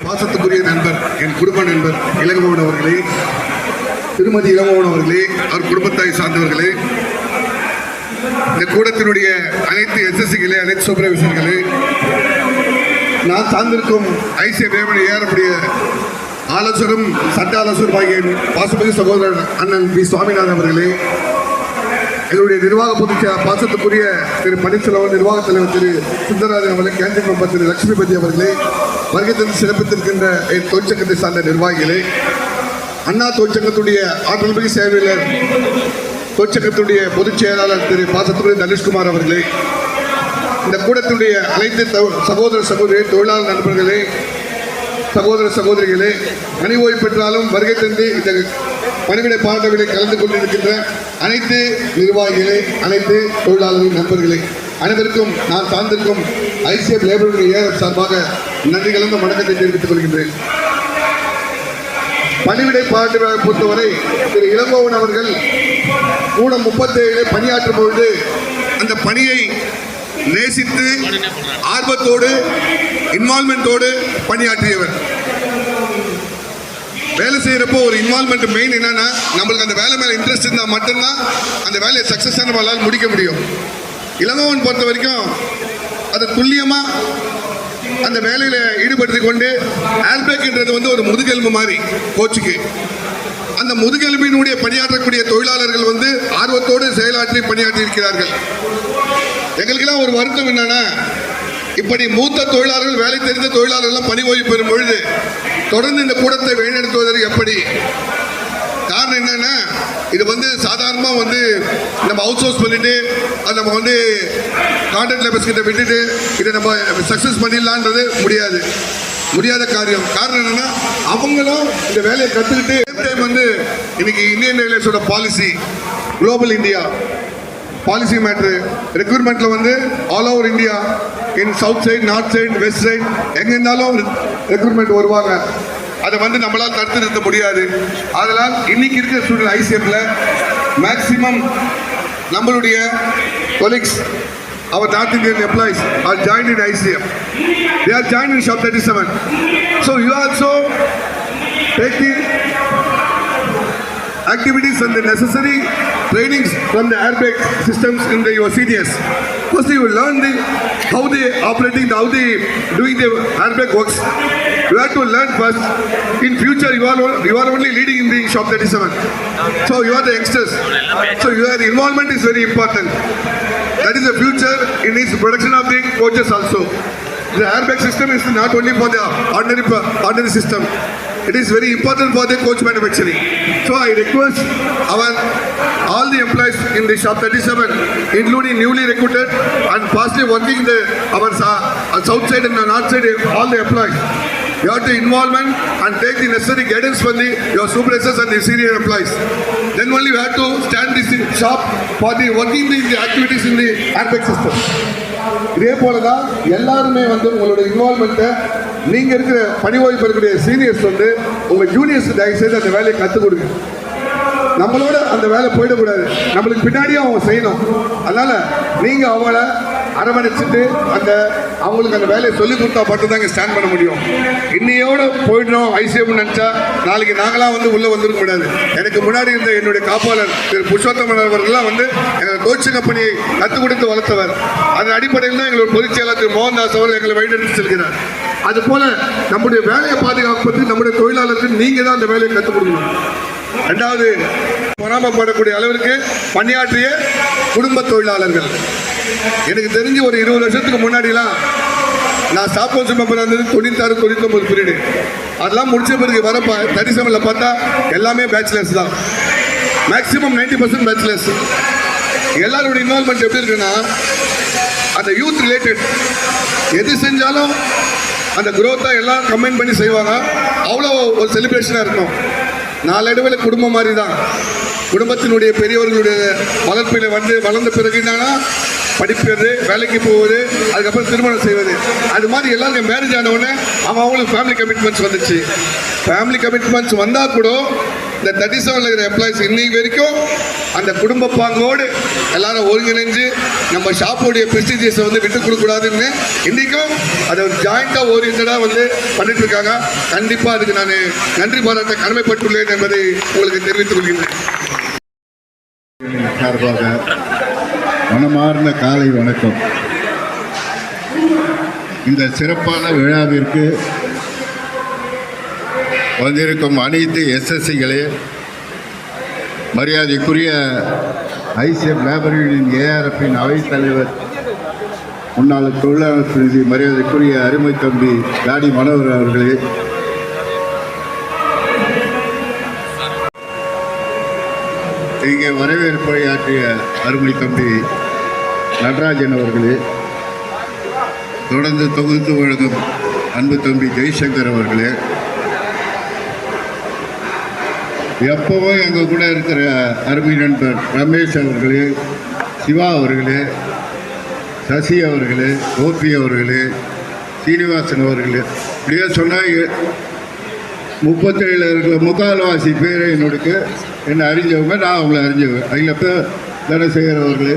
பாசத்துக்குரிய நண்பர், என் குடும்ப நண்பர் இளங்கோவன் அவர்களே, திருமதி இளங்கோவன் அவர்களே, அவர் குடும்பத்தை சார்ந்தவர்களே, இந்த கூடத்தினுடைய அனைத்து எஸ்எஸ்சிகளே, அனைத்து சூப்பர்வைசர்களே, நான் சார்ந்திருக்கும் ஐசிஎஃப் ஏறக்கூடிய ஆலோசகரும் சட்ட ஆலோசகரும் ஆகிய பாசுபதி சகோதரர் அண்ணன் பி சுவாமிநாதன் அவர்களே, எங்களுடைய நிர்வாக பொதுச்செயலாளர் பாசத்துக்குரிய திரு பன்னீர்செல்வம், நிர்வாக தலைவர் திரு சுந்தரராஜன் அவர்களே, கேண்டீன் மெம்பர் திரு லட்சுமிபதி அவர்களே, வருகை தந்து சிறப்பித்திருக்கின்ற என் தொழிற்சங்கத்தை சார்ந்த நிர்வாகிகளே, அண்ணா தொழிற்சங்கத்துடைய ஆற்றல்மிகு சேவையாளர் தொழிற்சங்கத்துடைய பொதுச் செயலாளர் திரு பாசத்துக்குரிய தனுஷ்குமார் அவர்களே, இந்த கூடத்துடைய அனைத்து சகோதர சகோதரி தொழிலாளர் நண்பர்களே, சகோதர சகோதரிகளே, பணி ஓய்வு பெற்றாலும் வருகை தந்து இந்த பணிவிடை பாடவிலை கலந்து கொண்டிருக்கின்ற அனைத்து நிர்வாகிகளே, அனைத்து தொழிலாளர்கள் நண்பர்களே, அனைவருக்கும் நான் சார்ந்திருக்கும் ஐசிஎஃப் லேபர் ஏஆர்எஃப் சார்பாக நன்றி கலந்த வணக்கத்தை தெரிவித்துக் கொள்கின்றேன். பணிவிடை பாடவிழாவை பொறுத்தவரை திரு இளங்கோவன் அவர்கள் கூடம் 37 பணியாற்றும் பொழுது அந்த பணியை நேசித்து ஆர்வத்தோடு இன்வால்மெண்டோடு பணியாற்றியவர். வேலை செய்யறப்போ ஒரு இன்வால்மெண்ட் மெயின் என்னன்னா, நம்மளுக்கு அந்த வேலை மேல இன்ட்ரெஸ்ட் இருந்தால் மட்டும்தான் அந்த வேலையை சக்சஸான நம்மளால் முடிக்க முடியும். இளங்கோவன் பொறுத்த வரைக்கும் அது துல்லியமா அந்த வேலையில ஈடுபடுத்தி கொண்டு ஏர்பேக்ன்றது ஒரு முதுகெலும்பு மாதிரி கோச்சுக்கு, அந்த முதுகெலும்பினுடைய பணியாற்றக்கூடிய தொழிலாளர்கள் ஆர்வத்தோடு செயலாற்றி பணியாற்றி இருக்கிறார்கள். எங்களுக்கெல்லாம் ஒரு வருத்தம் என்னன்னா, இப்படி மூத்த தொழிலாளர்கள், வேலை தெரிந்த தொழிலாளர்கள் பணி ஓய்வு பெறும் பொழுது தொடர்ந்து இந்த கூடத்தை வழிநடத்துவதற்கு எப்படி? காரணம் என்னன்னா, இது சாதாரணமாக நம்ம அவுட் சோர்ஸ் பண்ணிட்டு அது நம்ம கான்ட்ராக்ட் லேபர்ஸ் கிட்ட விட்டுட்டு இதை நம்ம சக்ஸஸ் பண்ணிடலான்றது முடியாத காரியம். காரணம் என்னன்னா, அவங்களும் இந்த வேலையை கற்றுக்கிட்டு இன்னைக்கு இந்தியன் ரயில்வேஸோட policy global India policy matter ரெக்ரூட்மெண்ட்ல all over India, in south side, north side, west side, எங்க இருந்தாலும் ரெக்ரூட்மெண்ட் வருவாங்க. அதை நம்மளால் தடுத்து நிறுத்த முடியாது. அதனால் இன்னைக்கு இருக்கிற ஸ்டூடெண்ட் ஐசிஎஃப்ல மேக்சிமம் நம்மளுடைய colleagues, our North Indian employees are joined in ICF. They are joined in Shop 37. So you also take the activities and the necessary trainings from the airbag systems in your CDS. First you will learn how they operating, how they doing the airbag works. You have to learn first. In future you are only leading in the Shop 37. So you are the youngsters. So your involvement is very important. That is the future in its production of the coaches also. The airbag system is not only for the ordinary system. It is very important for the coach manufacturing. So I request all the employees in the Shop 37, including newly recruited and partially working our south side and the north side, all the employees, you have to involvement and take the necessary guidance from your supervisors and the senior employees. Then only you have to stand this shop for the working the activities in the airbag system. இதே போலதான் எல்லாருமே உங்களோட இன்வால்மெண்ட்டை நீங்க இருக்கிற பணி ஓய்வு பெறக்கூடிய seniors உங்க ஜூனியர்ஸ் தயவு செய்து அந்த வேலையை கற்றுக் கொடுங்க. நம்மளோட அந்த வேலை போயிடக்கூடாது, நம்மளுக்கு பின்னாடியும் அவங்க செய்யணும். அதனால நீங்க அவங்கள அரவணைச்சிட்டு அவங்களுக்கு அந்த வேலையை சொல்லி கொடுத்தா மட்டும்தாங்க ஸ்டாண்ட் பண்ண முடியும். இன்னையோட போயிடணும் ஐசிஎஃப் நினைச்சா நாளைக்கு நாங்களாம் உள்ள வந்துருக்க முடியாது. எனக்கு முன்னாடி இருந்த என்னுடைய காப்பாளர் திரு புருஷோத்தமன் அவர்கள்லாம் எங்கள் கோச்சிங் கம்பெனியை கற்றுக் கொடுத்து வளர்த்தவர். அதன் அடிப்படையில் தான் எங்களோட பொதுச் செயலாளர் திரு மோகன்தாஸ் அவர்கள் எங்களை வழிநடத்தி செல்கிறார். அதுபோல நம்முடைய வேலையை பாதுகாப்பது நம்முடைய தொழிலாளருக்கு நீங்க தான் அந்த வேலையை கற்றுக் கொடுக்கணும். ரெண்டாவது, பொறாமப்படக்கூடிய அளவிற்கு பணியாற்றிய குடும்ப தொழிலாளர்கள். எனக்கு தெரிஞ்சு ஒரு 20 வருஷத்துக்கு முன்னாடிலாம் நான் ஸ்டாப் கவுன்சில் மெம்பர் இருந்தது 96, 99 பீரியடு. அதெல்லாம் முடிச்ச பிறகு வர 37 பார்த்தா எல்லாமே பேச்சுலர்ஸ் தான். Maximum 90% bachelors. எல்லாரோட இன்வால்மெண்ட் எப்படி இருக்குன்னா, அந்த யூத் ரிலேட்டட் எது செஞ்சாலும் அந்த குரோத்தை எல்லாம் கம்பைன் பண்ணி செய்வாங்க. அவ்வளோ ஒரு செலிப்ரேஷனாக இருக்கும். நாளடைவில் குடும்பம் மாதிரி தான். குடும்பத்தினுடைய பெரியவர்களுடைய வளர்ப்பில் வளர்ந்த பிறகு என்னன்னா படிப்பது, வேலைக்கு போவது, அதுக்கப்புறம் திருமணம் செய்வது. அது மாதிரி எல்லாருக்கும் மேரேஜ் ஆனவுடனே அவங்களுக்கு ஃபேமிலி கமிட்மெண்ட்ஸ் வந்துச்சு. ஃபேமிலி கமிட்மெண்ட்ஸ் வந்தால் கூட இந்த 37 இருக்கிற எம்ப்ளாயிஸ் இன்னைக்கு வரைக்கும் அந்த குடும்ப பாங்கோடு எல்லாரும் ஒருங்கிணைஞ்சு நம்ம ஷாப்போடைய ப்ரெஸ்டீஜியஸை வந்து விட்டு கொடுக்கக்கூடாதுன்னு இன்றைக்கும் அதை ஜாயிண்டாக ஓரியன்டாக வந்து பண்ணிட்டு இருக்காங்க. கண்டிப்பாக அதுக்கு நான் நன்றி பாராட்ட கடமைப்பட்டுள்ளேன் என்பதை உங்களுக்கு தெரிவித்துக் கொள்கின்றேன். சார்பாக மனமார்ந்த காலை வணக்கம். இந்த சிறப்பான விழாவிற்கு வந்திருக்கும் அனைத்து எஸ்எஸ்சிகளே, மரியாதைக்குரிய ஐசிஎஃப் லேபர் யூனியன் ஏஆர்எஃப்பின் அவைத்தலைவர் முன்னாள் தொழிலாளர் பிரதிநிதி மரியாதைக்குரிய அருமை தம்பி தாடி மனோகர் அவர்களே, இங்கே வரவேற்புரையாற்றிய அருமை தம்பி நடராஜன் அவர்களே, தொடர்ந்து தொகுத்து வழங்கும் அன்பு தம்பி ஜெய்சங்கர் அவர்களே, எப்பவும் எங்கள் கூட இருக்கிற அருமை நண்பர் ரமேஷ் அவர்களே, சிவா அவர்களே, சசி அவர்களே, கோபி அவர்களே, சீனிவாசன் அவர்களே, இப்படியே சொன்னால் 37 இருக்கிற முக்கால்வாசி பேர் என்னை அறிஞ்சவங்க, நான் அவங்கள அறிஞ்சவங்க. அதில் பேர் தனசேகர் அவர்களே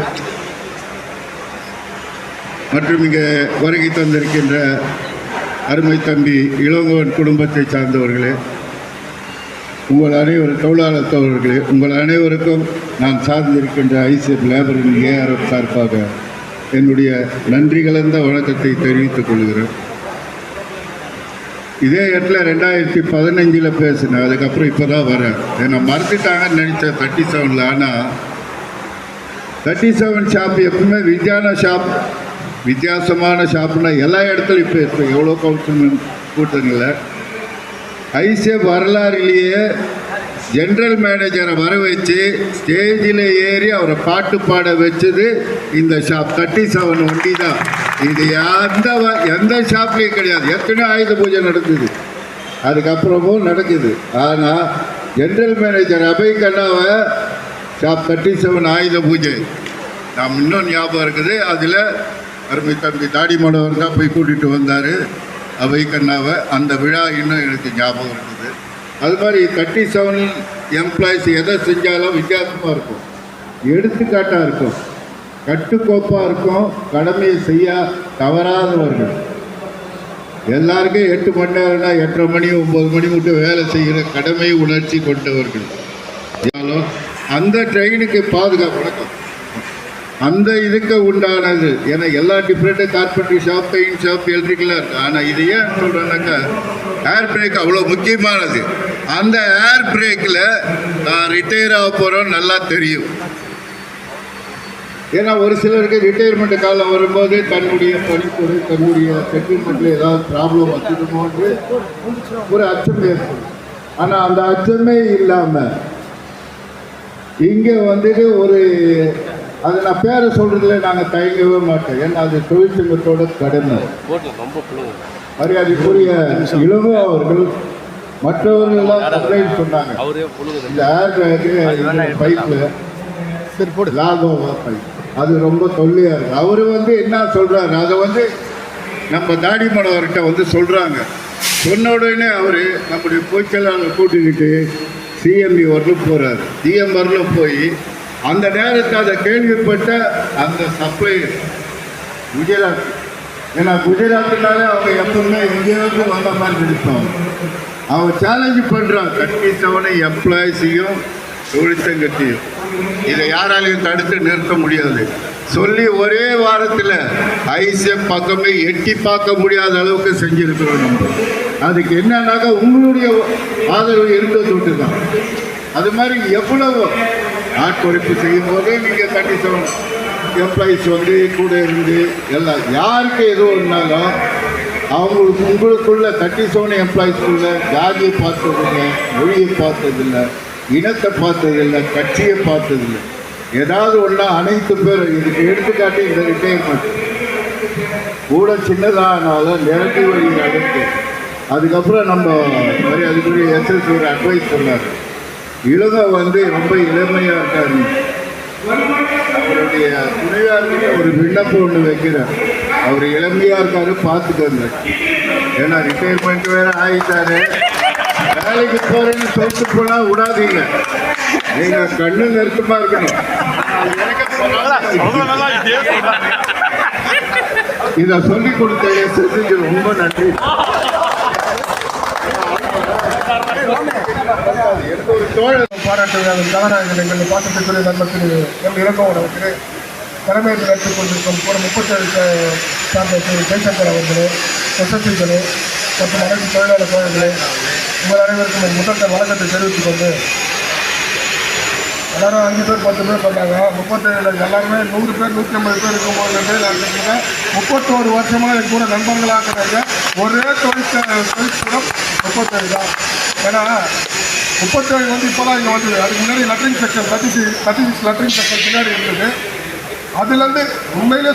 மற்றும் இங்கே வருகை தந்திருக்கின்ற அருமை தம்பி இளங்கோவன் குடும்பத்தை சார்ந்தவர்களே, உங்கள் அனைவரும் தொழிலாளர் தோழர்களே, உங்கள் அனைவருக்கும் நான் சார்ந்திருக்கின்ற ஐசிஎஃப் லேபர் ஏஆர்எஃப் சார்பாக என்னுடைய நன்றி கலந்த வணக்கத்தை தெரிவித்துக் கொள்கிறேன். இதே இடத்துல 2015 பேசினேன். அதுக்கப்புறம் இப்போ தான் வரேன். என்னை மறந்துட்டாங்கன்னு நினச்சேன் 37. ஆனால் 37 ஷாப் எப்பவுமே வித்தியாசமான ஷாப்னா எல்லா இடத்துலையும் பேசுவேன். எவ்வளோ கவுன்சில் கூட்டங்களில் ஐசிஎஃப் வரலாறுலேயே ஜென்ரல் மேனேஜரை வர வச்சு ஸ்டேஜில் ஏறி அவரை பாட்டு பாட வச்சது இந்த ஷாப் 37 ஒண்டி தான். இது எந்த ஷாப்லேயும் கிடையாது. எத்தனை ஆயுத பூஜை நடந்தது, அதுக்கப்புறமும் நடக்குது. ஆனால் ஜென்ரல் மேனேஜர் அபய் கண்ணாவை ஷாப் 37 ஆயுத பூஜை நாம் இன்னும் ஞாபகம் இருக்குது. அதில் அருமை தம்பி தாடி மனோகர் தான் போய் கூட்டிகிட்டு வந்தார் அபய் கண்ணாவை. அந்த விழா இன்னும் எனக்கு ஞாபகம் இருக்குது. அது மாதிரி 37 எம்ப்ளாயிஸ் எதை செஞ்சாலும் வித்தியாசமாக இருக்கும், எடுத்துக்காட்டாக இருக்கும், கட்டுக்கோப்பாக இருக்கும், கடமையை செய்ய தவறாதவர்கள். எல்லாருக்கும் 8 மணி நேரம்னா 8:30 மணி 9 மணி விட்டு வேலை செய்கிற கடமை உணர்ச்சி கொண்டவர்கள். அந்த ட்ரெயினுக்கு பாதுகாப்பு அந்த இதுக்கு உண்டானது. ஏன்னா எல்லா different carpentry shop, paint shop, எலக்ட்ரிக்கலாக இருக்குது. ஆனால் இது ஏன் சொல்கிறேன்னாக்கா ஏர் பிரேக் அவ்வளோ முக்கியமானது. அந்த ஏர் பிரேக்கில் நான் ரிட்டையர் ஆக போகிறோன்னு நல்லா தெரியும். ஏன்னா ஒரு சிலருக்கு ரிட்டையர்மெண்ட் காலம் வரும்போது தன்னுடைய படிப்பு, தன்னுடைய செட்டில்மெண்ட்டில் ஏதாவது ப்ராப்ளம் வந்துடுமோன்று ஒரு அச்சம் ஏற்படும். ஆனால் அந்த அச்சமே இல்லாமல் இங்கே வந்துட்டு அது நான் பேரை சொல்கிறதுல நாங்கள் தயங்கவே மாட்டோம். ஏன்னா அது தொழிற்சங்கத்தோட கடமை. மரியாதைக்குரிய இளங்கோ அவர்கள் மற்றவர்கள்லாம் கம்ப்ளைண்ட் சொன்னாங்க. இந்த ஏர் பேக்கு பைப்பில் லாகோவா பைப் அது ரொம்ப தொல்லையாக இருக்குது. அவர் என்ன சொல்கிறாரு, அதை நம்ம தாடி மனோகர்கிட்ட சொல்கிறாங்க. சொன்ன உடனே அவர் நம்முடைய பொய்ச்செயலாளர் கூட்டிக்கிட்டு சிஎம்இ வரலும் போகிறார். சிஎம் வரலும் போய் அந்த நேரத்தை அதை கேள்விப்பட்ட அந்த சப்ளை குஜராத், ஏன்னா குஜராத்னாலே அவங்க எப்பவுமே எங்கேயாவது வந்த மாதிரி நினைப்பாங்க. அவங்க சேலஞ்சு பண்ணுறாங்க 37 எம்ப்ளாயிஸையும் தொழிற்சங்கத்தையும். இதை யாராலையும் தடுத்து நிறுத்த முடியாது. சொல்லி ஒரே வாரத்தில் ஐசிஎஃப் பக்கமே எட்டி பார்க்க முடியாத அளவுக்கு செஞ்சுருக்கிறோம். நம்ம அதுக்கு என்னன்னாக்கா உங்களுடைய ஆதரவு இருந்தது தான். அது மாதிரி எவ்வளவோ ஆட்குறைப்பு செய்யும் போதே நீங்கள் 37 எம்ப்ளாயிஸ் கூட இருந்து எல்லாம் யாருக்கு எது ஒன்றாலும் உங்களுக்குள்ள 37 எம்ப்ளாயிஸ்க்குள்ள ஜாதியை பார்த்ததில்லை, மொழியை பார்த்ததில்லை, இனத்தை பார்த்ததில்லை, கட்சியை பார்த்ததில்லை. ஏதாவது ஒன்றா அனைத்து பேர் இதுக்கு எடுத்துக்காட்டி இந்த ரிட்டையர்மெண்ட் கூட சின்னதானாலும் நிரட்டி வழி நடந்து. அதுக்கப்புறம் நம்ம மாதிரி அதுக்குரிய எஸ்எஸ் ஒரு அட்வைஸ் சொன்னார். இளங்க ரொம்ப இளமையாக இருக்காரு. அவருடைய துணையாருக்கு ஒரு விண்ணப்பம் ஒன்று வைக்கிறார். அவர் இளமையாக இருக்காரு, பார்த்துக்கோங்க. ஏன்னா ரிட்டையர்மெண்ட் வேறு ஆகிட்டாரு. வேலைக்கு போறேன்னு சொல்லிட்டு போனா விடாதீங்க. நீங்க கண்ணு நெருக்கமா இருக்கணும். இத சொல்லி கொடுத்த செஞ்சு ரொம்ப நன்றி. எனக்கு ஒரு தோழர் பாராட்டுகிறார்கள். எங்கள் பாசத்துக்குரிய நண்பர் திரு எம் இளங்கோவன் அவர்களே, தலைமையில் நடத்திக் கொண்டிருக்கும் கூட 37 சார்ந்த திரு ஜெய்சங்கர் அவர்களே, எஸ்எஸ்சிகளே மற்றும் அனைத்து தொழிலாளர் தோழர்களே, உங்கள் அனைவருக்கும் என் முதல் வணக்கத்தை தெரிவித்துக் கொண்டு, எல்லாரும் 5 பேர் 10 பேர் பண்ணாங்க. 37 எல்லாருமே 100 பேர் 150 பேர் இருக்கும்போது நடந்துருக்கீங்க. 31 வருஷமாக என் கூட நண்பர்களாக ஒரே தொழிற்கூடம் 37 தான். ஏன்னா 37 வந்து இப்போ தான் இங்கே வந்தது. அதுக்கு முன்னாடி லெட்டரிங் செக்ஷன் 36 லெட்டரிங் செக்ஷன் பின்னாடி இருந்தது. அதுலேருந்து உண்மையிலே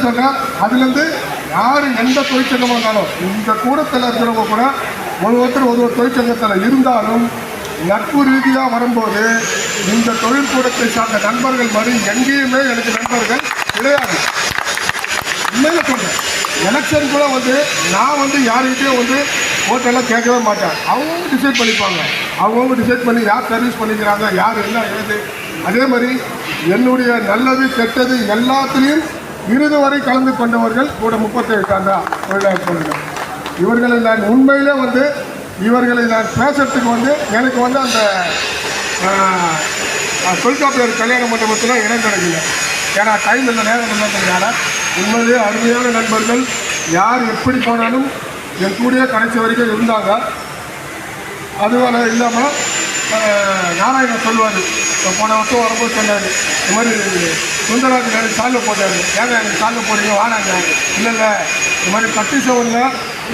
சொல்கிறேன், அதுலேருந்து யார் எந்த தொழிற்சங்கமாக இருந்தாலும் இந்த கூடத்தில் இருக்கிறவங்க கூட ஒருத்தர் ஒரு தொழிற்சங்கத்தில் இருந்தாலும் நட்பு ரீதியாக வரும்போது இந்த தொழிற்கூடத்தை சார்ந்த நண்பர்கள் மாதிரி எங்கேயுமே எனக்கு நண்பர்கள் கிடையாது. உண்மையில சொல்கிறேன், எலெக்ஷன் கூட நான் யாருக்கிட்டையும் ஓட்டெல்லாம் கேட்கவே மாட்டேன். அவங்க டிசைட் பண்ணிப்பாங்க. அவங்கவுங்க டிசைட் பண்ணி யார் சர்வீஸ் பண்ணிக்கிறாங்க, யார் என்ன எழுது. அதே மாதிரி என்னுடைய நல்லது கெட்டது எல்லாத்துலேயும் இறுதி வரை கலந்து கொண்டவர்கள் கூட 37 சார்ந்த தொழிலாளர் தோழர்கள். இவர்களை நான் உண்மையிலே இவர்களை நான் பேசுறதுக்கு எனக்கு அந்த தொல்காப்பியர் கல்யாண மண்டபத்தில் இடம் கிடைக்கல. ஏன்னா டைம் இல்லை, நேரம் இல்லைங்கிறதுனால. உண்மையிலே அருமையான நண்பர்கள். யார் எப்படி போனாலும் என் கூடயே கடைசி வரைக்கும் இருந்தாங்க. அதுவரை இல்லாமல் நாராயணன் சொல்லுவார், போன வருஷம் வரும்போது சொன்னார், இந்த மாதிரி சுந்தராஜ் எனக்கு சால்வ் போட்டார். ஏங்க எனக்கு சால்வ் போடுறீங்க வாடாங்க. இல்லை இந்த மாதிரி 37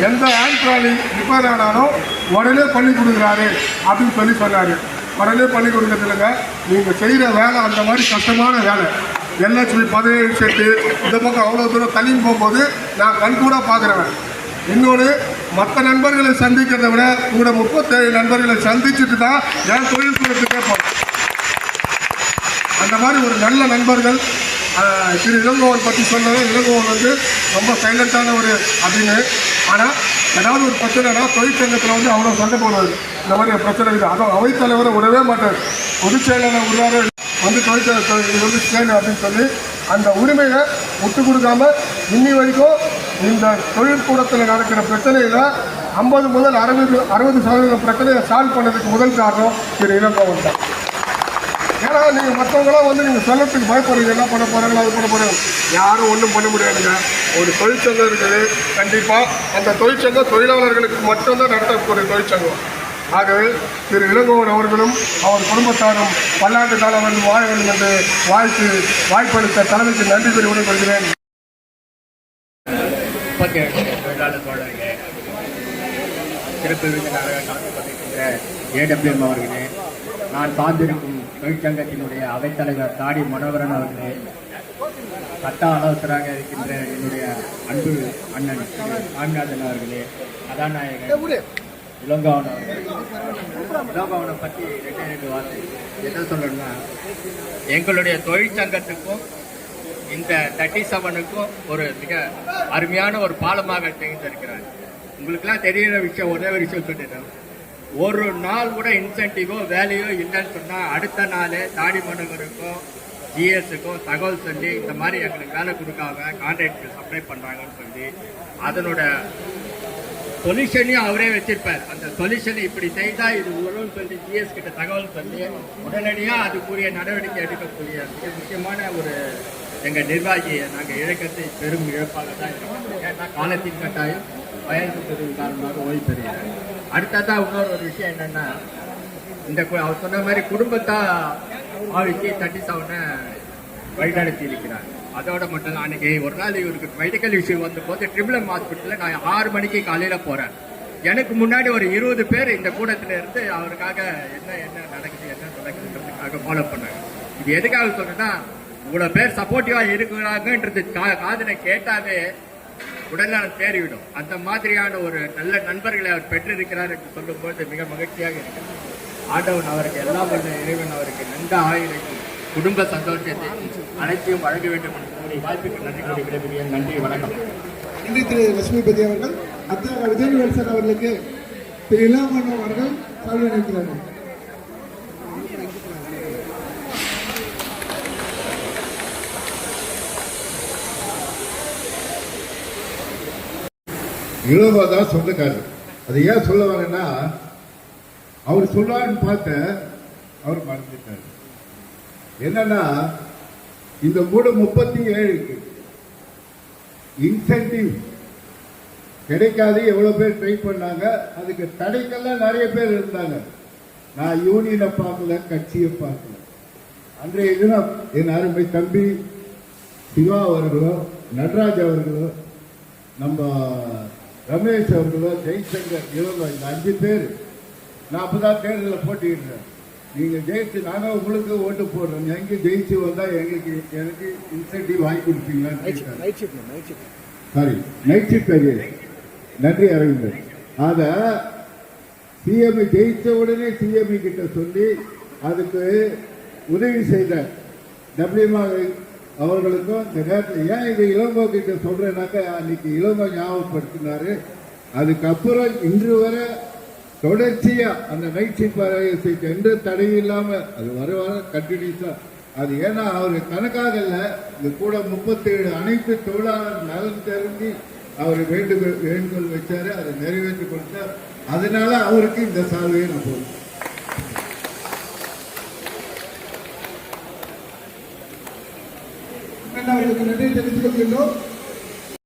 எந்த ஆண்ட்ராலி ரிப்பேர் ஆனாலும் உடனே பண்ணி கொடுக்குறாரு அப்படின்னு சொன்னார். உடனே பண்ணி கொடுக்கறதுலங்க நீங்கள் செய்கிற வேலை அந்த மாதிரி கஷ்டமான வேலை. எல்ஹெச்பி 17 செட்டு இந்த பக்கம் அவ்வளோ தூரம் தள்ளின்னு போகும்போது நான் கண்கூட பார்க்குறேன். இன்னொன்று, மற்ற நண்பர்களை சந்திக்கிறத விட கூட 37 நண்பர்களை சந்திச்சுட்டு தான் என் தொழில் கூடத்துக்கே போகிறேன். அந்த மாதிரி ஒரு நல்ல நண்பர்கள். திரு இளங்கோவன் பற்றி சொன்னது, இளங்கோவன் ரொம்ப சைலண்ட்டான ஒரு அப்படின்னு. ஆனால் ஏதாவது ஒரு பிரச்சனைனா தொழிற்சங்கத்தில் அவ்வளோ சண்டை போடுவார். இந்த மாதிரி பிரச்சனை இருக்குது, அதுவும் அவைத்தலைவரை விடவே மாட்டார். பொதுச் செயலாளர் விடுறாரு தொழிற்சங்க இது ஸ்கேன் அப்படின்னு சொல்லி அந்த உரிமையை விட்டு கொடுக்காம இன்னி வரைக்கும் இந்த தொழிற்கூடத்தில் நடக்கிற பிரச்சனையில் 50 முதல் 60% பிரச்சனையை சால்வ் பண்ணதுக்கு முதல் காரணம் திரு இளங்கோவன் தான். ஏன்னா நீங்கள் மற்றவங்களாம் நீங்கள் சொல்லத்துக்கு பயப்படுறீங்க, என்ன பண்ண போகிறாங்களோ அது பண்ண போகிறாங்க. யாரும் ஒன்றும் பண்ண முடியாதுங்க. ஒரு தொழிற்சங்கம் இருக்குது, கண்டிப்பாக அந்த தொழிற்சங்கம் தொழிலாளர்களுக்கு மட்டும்தான் நடத்தக்கூடிய தொழிற்சங்கம். ஆகவே திரு இளங்கோவன் அவர்களும் அவர் குடும்பத்தாரும் பல்லாண்டு காலம் வாழ வேண்டும் என்று வாய்ப்பளித்த தலைமைக்கு நன்றி கூறி விடைபெறுகிறேன். தொழிலாளர் தோழர்களே, சிறப்பு விருந்தினராக கலந்து கொண்டிருக்கின்ற ஏடபிள்யூஎம் அவர்களே, நான் சார்ந்திருக்கும் தொழிற்சங்கத்தினுடைய அவைத்தலைவர் தாடி மனோகரன் அவர்களே, சட்ட ஆலோசகராக இருக்கின்ற என்னுடைய அன்பு அண்ணன் சாமிநாதன் அவர்களே, கதாநாயகன் இளங்கோவன் அவர்கள். இளங்கோவனை பற்றி 2 வார்த்தை என்ன சொல்லணும்னா, எங்களுடைய தொழிற்சங்கத்துக்கும் இந்த 37க்கும் ஒரு மிக அருமையான ஒரு பாலமாக திகழ்ந்திருக்கிறார். உங்களுக்கெல்லாம் தெரிகிற விஷயம், ஒரே ஒரு விஷயம் சொல்லிடுறேன். ஒரு நாள் கூட இன்சென்டிவோ வேலையோ இல்லைன்னு சொன்னால் அடுத்த நாள் தாடி மனுகருக்கும் ஜிஎஸ்ஸுக்கும் தகவல் சொல்லி இந்த மாதிரி எங்களுக்கு வேலை கொடுக்காம கான்ட்ராக்ட் சப்ளை பண்ணுறாங்கன்னு சொல்லி அதனோட சொல்யூஷனையும் அவரே வச்சிருப்பார். அந்த சொல்யூஷனை இப்படி செய்தால் இது வரும்னு சொல்லி ஜிஎஸ் கிட்ட தகவல் சொல்லி உடனடியாக அதுக்குரிய நடவடிக்கை எடுக்கக்கூடிய மிக முக்கியமான ஒரு எங்கள் நிர்வாகியை நாங்கள் இழக்கிறது பெரும் இழப்பாக தான் இருக்கோம். ஏன்னா காலத்தின் கட்டாயம் வயது பெறும் காரணமாக ஓய்வு பெறுகிறார். அடுத்ததான் இன்னொரு ஒரு விஷயம் என்னென்னா, இந்த அவர் சொன்ன மாதிரி குடும்பத்தா ஆவிக்கு 37 வழிநடத்தி இருக்கிறார். அதோட மட்டும் தான் அன்றைக்கி ஒரு நாள் இவருக்கு மெடிக்கல் இஷ்யூ வந்த போது ட்ரிபிள்எம் ஹாஸ்பிட்டலில் நான் 6 மணிக்கு காலையில் போகிறேன். எனக்கு முன்னாடி ஒரு 20 பேர் இந்த கூடத்தில் இருந்து அவருக்காக என்ன நடக்குதுன்றதுக்காக ஃபாலோ பண்ணாங்க. இது எதுக்காக சொல்றேன்னா, இவ்வளோ பேர் சப்போர்ட்டிவாக இருக்கிறாங்கன்றது காதலை கேட்டாவே உடல்நலம் தேறிவிடும். அந்த மாதிரியான ஒரு நல்ல நண்பர்களை அவர் பெற்றிருக்கிறார் என்று சொல்லும்போது மிக மகிழ்ச்சியாக இருக்கிறது. ஆண்டவன் அவருக்கு எல்லாம் வல்ல இறைவன் அவருக்கு நன்கு ஆயுளைக்கும் குடும்ப சந்தோஷத்தை அனைத்தையும் வழங்க வேண்டும் என்று வாய்ப்புக்கு நன்றி கூறி விடைபெறுகிறேன். நன்றி, வணக்கம். நன்றி திரு லட்சுமிபதி அவர்கள். விஜய் சார் அவர்களுக்கு திரு இளங்கோ அவர்கள் சால்வை அளிக்கிறார்கள். இளவா தான் சொந்தக்காரர். அதை ஏன் சொல்ல வரேன்னா, அவர் சொல்லாருன்னு பார்த்த அவர் மறந்துட்டார். என்னன்னா, இந்த 37 இன்சென்டிவ் கிடைக்காது. எவ்வளவு பேர் ட்ரை பண்ணாங்க, அதுக்கு தடைக்கெல்லாம் நிறைய பேர் இருந்தாங்க. நான் யூனியனை பார்க்கல, கட்சியை பார்க்கல. அன்றைய தினம் என் அருமை தம்பி சிவா அவர்களோ, நடராஜ் அவர்களோ, நம்ம ரமேஷ் அவர்களோ, ஜெய்சங்கர், இளங்கோ, இந்த 5 பேர் நான் அப்பதான் தேர்தலில் போட்டிடுறேன். நீங்க ஜெயிச்சு நாங்கள் உங்களுக்கு ஓட்டு போடுறோம், எங்க ஜெயிச்சு வந்தா எனக்கு இன்சென்டிவ் வாங்கி கொடுப்பீங்களான்னு. Sorry, night shift. நன்றி அரவிந்தர். அத சிஎம் ஜெயிச்ச உடனே சிஎம் கிட்ட சொல்லி அதுக்கு உதவி செய்த டபிள்யூமா அவர்களுக்கும் இந்த நேரத்தில் ஏன் இது இளங்கோ கிட்ட சொல்றேன்னாக்கா, அன்னைக்கு இளங்கோ ஞாபகப்படுத்தினாரு. அதுக்கப்புறம் இன்று வரை தொடர்ச்சியா அந்த நைட் ஷிஃப்ட் எந்த தடையும் இல்லாம அது வர கண்டினியூஸா அது. ஏன்னா அவரு கணக்காக இல்லை, இது கூட 37 அனைத்து தொழிலாளர் நலன் தெரிஞ்சு அவர் வேண்டுகோள் வச்சாரு, அதை நிறைவேற்றி கொடுத்தார். அதனால அவருக்கு இந்த சால்வையை நான் போடுறேன். அவர்களுக்கு நன்றி தெரிவித்துக் கொள்கின்றோம்.